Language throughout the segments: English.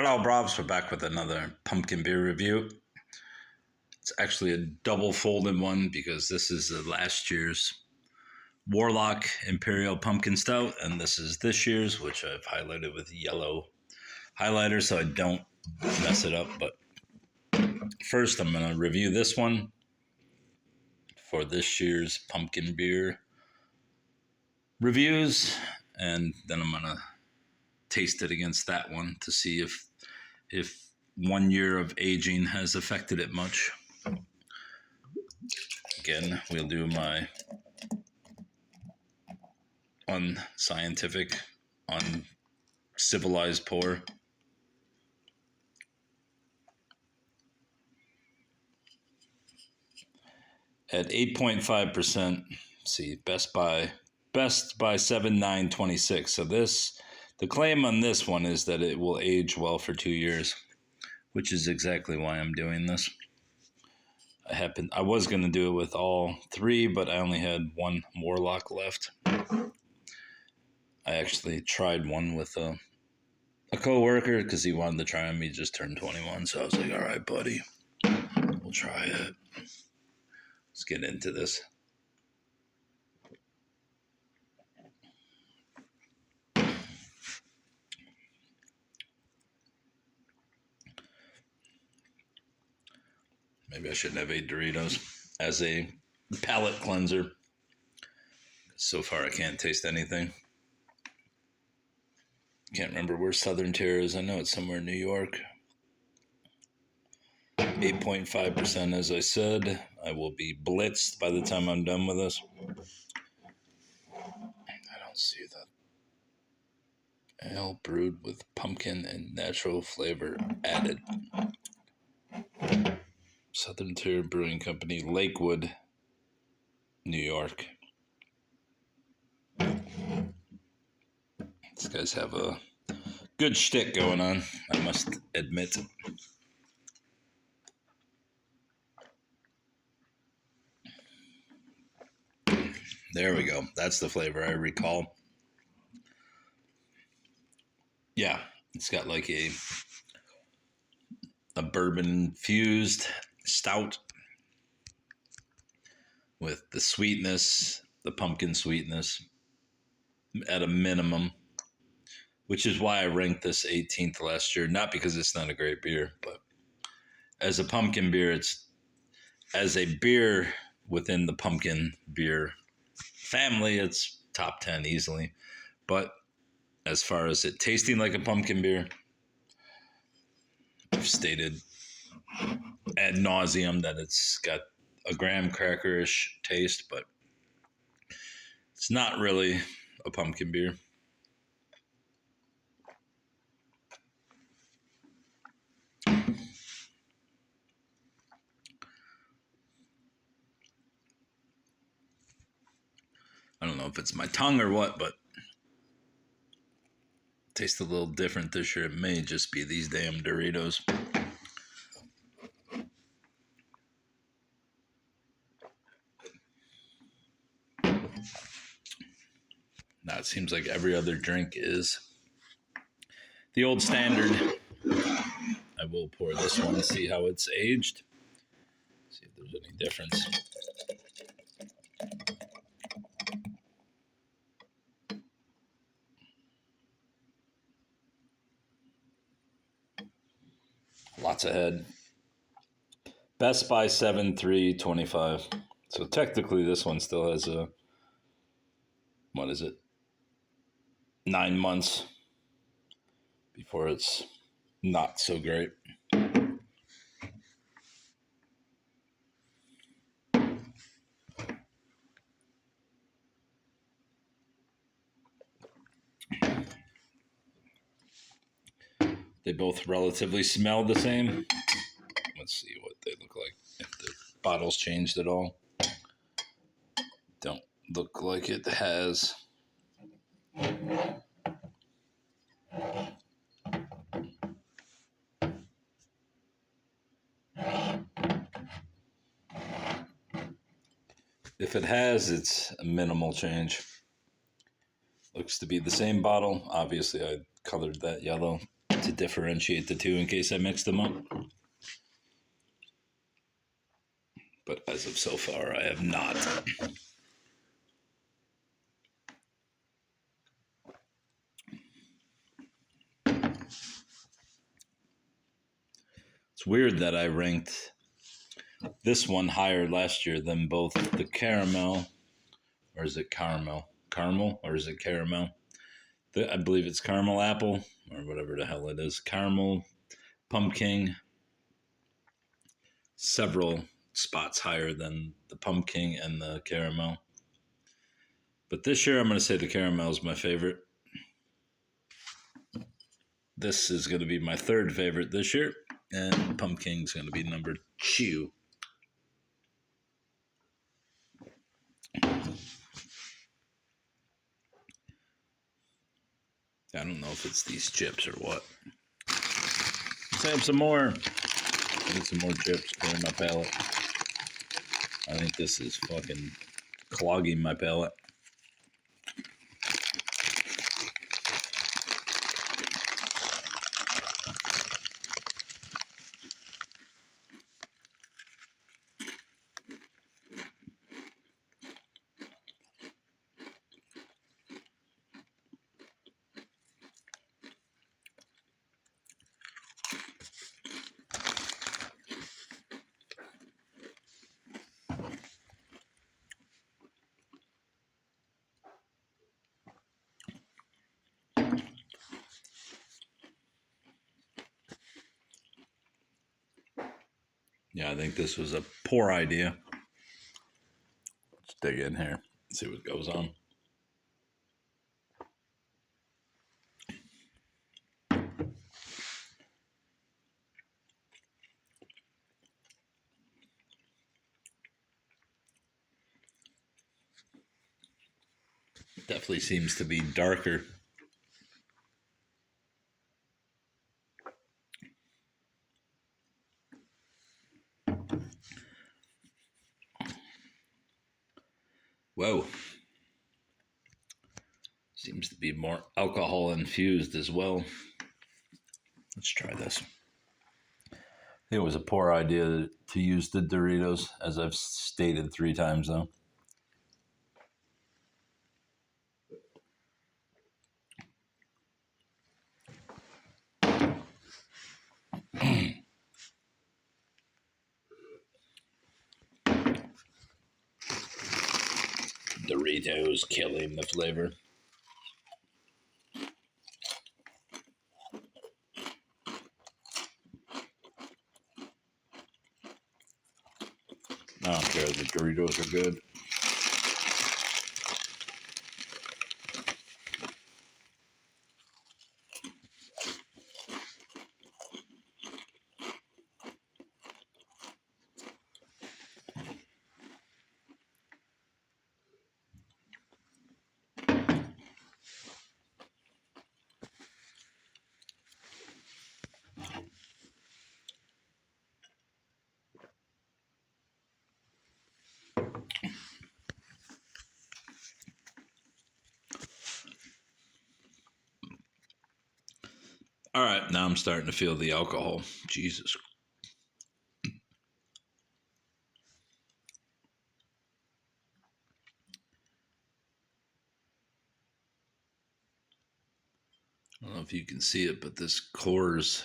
Hello, Brobs. We're back with another pumpkin beer review. It's actually a double folded one because this is last year's Warlock Imperial Pumpkin Stout, and this is this year's, which I've highlighted with yellow highlighter so I don't mess it up. But first, I'm going to review this one for this year's pumpkin beer reviews, and then I'm going to taste it against that one to see if 1 year of aging has affected it much. Again, we'll do my unscientific, uncivilized pour. At 8.5%, see, best by 7/9/26. So the claim on this one is that it will age well for 2 years, which is exactly why I'm doing this. I was going to do it with all three, but I only had one Warlock left. I actually tried one with a co-worker because he wanted to try them. He just turned 21, so I was like, all right, buddy, we'll try it. Let's get into this. Maybe I shouldn't have ate Doritos as a palate cleanser. So far, I can't taste anything. Can't remember where Southern Tier is. I know it's somewhere in New York. 8.5%, as I said. I will be blitzed by the time I'm done with this. I don't see that. Ale brewed with pumpkin and natural flavor added. Southern Tier Brewing Company, Lakewood, New York. These guys have a good shtick going on, I must admit. There we go. That's the flavor I recall. Yeah, it's got like a bourbon-infused stout with the sweetness, the pumpkin sweetness at a minimum, which is why I ranked this 18th last year. Not because it's not a great beer, but as a pumpkin beer, as a beer within the pumpkin beer family, it's top 10 easily. But as far as it tasting like a pumpkin beer, I've stated ad nauseum that it's got a graham cracker-ish taste, but it's not really a pumpkin beer. I don't know if it's my tongue or what, but it tastes a little different this year. It may just be these damn Doritos. Now it seems like every other drink is the old standard. I will pour this one and see how it's aged. See if there's any difference. Lots ahead. Best by 7/3/25. So technically this one still has a, 9 months before it's not so great. They both relatively smell the same. Let's see what they look like. If the bottle's changed at all. Don't look like it has. If it has, it's a minimal change. Looks to be the same bottle. Obviously, I colored that yellow. to differentiate the two in case I mix them up. But as of so far, I have not. It's weird that I ranked this one higher last year than both the caramel, or is it caramel? Caramel, or is it caramel? I believe it's caramel apple, or whatever the hell it is. Caramel, pumpkin, several spots higher than the pumpkin and the caramel. But this year, I'm going to say the caramel is my favorite. This is going to be my third favorite this year, and pumpkin's going to be number 2. I don't know if it's these chips or what. Let's have some more. I need some more chips for my palate. I think this is fucking clogging my palate. Yeah, I think this was a poor idea. Let's dig in here, see what goes on. Definitely seems to be darker. Whoa. Seems to be more alcohol infused as well. Let's try this. I think it was a poor idea to use the Doritos, as I've stated 3 times though. Doritos killing the flavor. I don't care, the Doritos are good. All right, now I'm starting to feel the alcohol. Jesus. I don't know if you can see it, but this Coors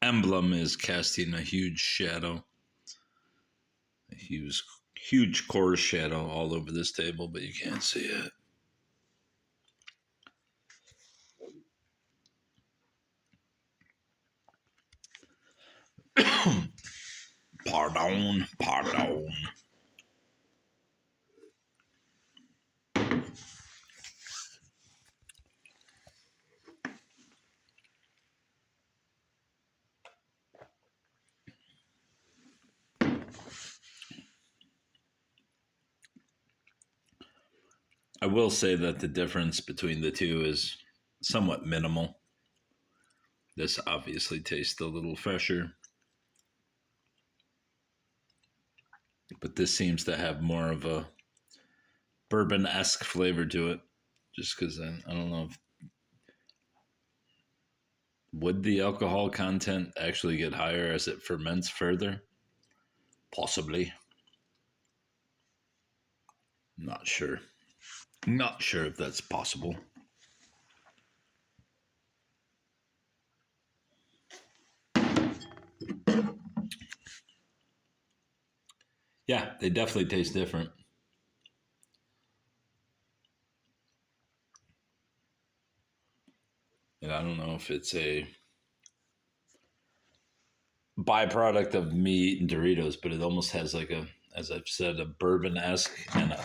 emblem is casting a huge shadow. A huge Coors shadow all over this table, but you can't see it. Pardon. I will say that the difference between the two is somewhat minimal. This obviously tastes a little fresher, but this seems to have more of a bourbon-esque flavor to it, just because I don't know if Would the alcohol content actually get higher as it ferments further? Possibly. Not sure. Not sure if that's possible. Yeah, they definitely taste different. And I don't know if it's a byproduct of me eating Doritos, but it almost has like a, as I've said, a bourbon-esque and a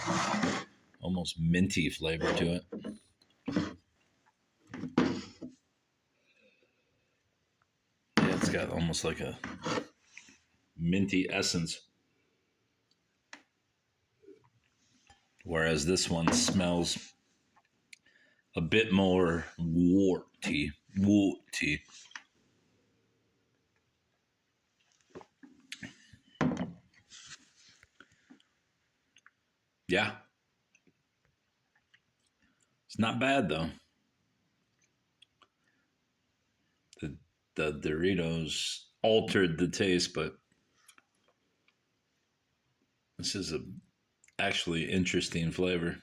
almost minty flavor to it. Yeah, it's got almost like a minty essence. Whereas this one smells a bit more warty. Warty. Yeah. It's not bad though. The the Doritos altered the taste, but this is a actually interesting flavor.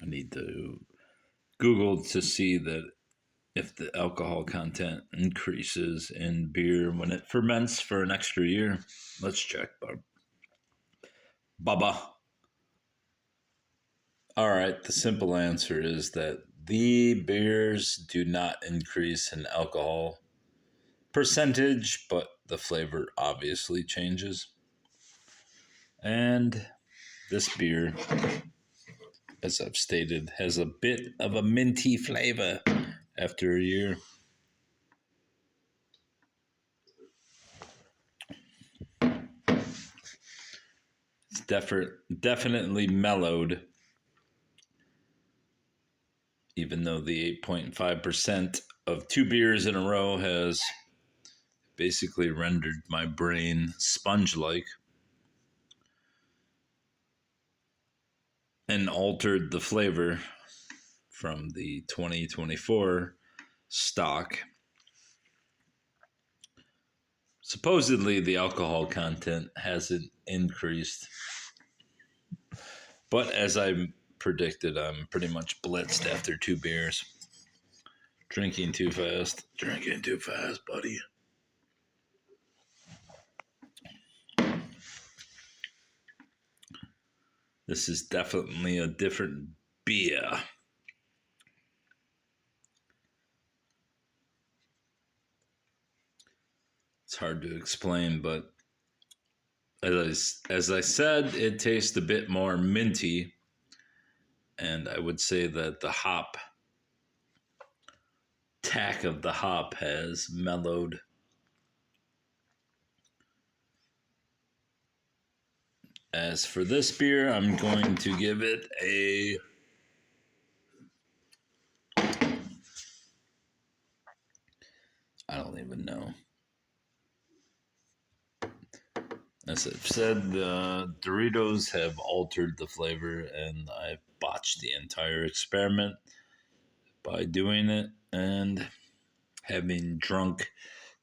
I need to Google to see that if the alcohol content increases in beer when it ferments for an extra year. Let's check, Bubba. All right, the simple answer is that the beers do not increase in alcohol percentage, but the flavor obviously changes. And this beer, as I've stated, has a bit of a minty flavor after a year. It's definitely mellowed, even though the 8.5% of two beers in a row has basically rendered my brain sponge-like and altered the flavor from the 2024 stock. Supposedly, the alcohol content hasn't increased, but as I predicted, I'm pretty much blitzed after two beers. Drinking too fast. Drinking too fast, buddy. This is definitely a different beer. It's hard to explain, but as I said, it tastes a bit more minty, and I would say that the hop tack of the hop has mellowed. As for this beer, I'm going to give it a I don't even know. As I've said, the Doritos have altered the flavor, and I've botched the entire experiment by doing it and having drunk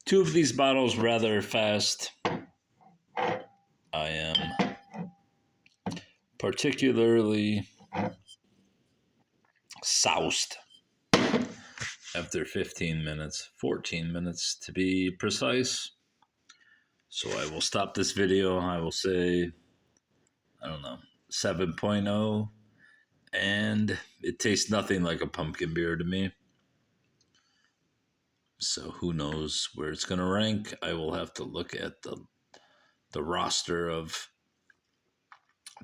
two of these bottles rather fast. I am particularly soused after 15 minutes, 14 minutes to be precise. So I will stop this video. I will say, I don't know, 7.0. And it tastes nothing like a pumpkin beer to me. So who knows where it's going to rank. I will have to look at the roster of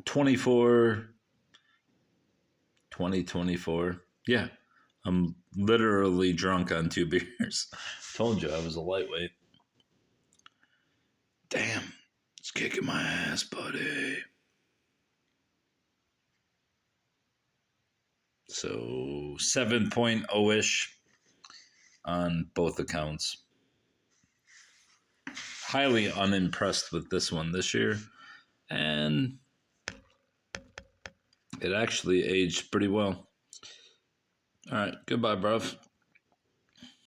2024. Yeah, I'm literally drunk on two beers. Told you I was a lightweight. Damn, it's kicking my ass, buddy. So 7.0-ish on both accounts. Highly unimpressed with this one this year. And It actually aged pretty well. All right, goodbye, bruv.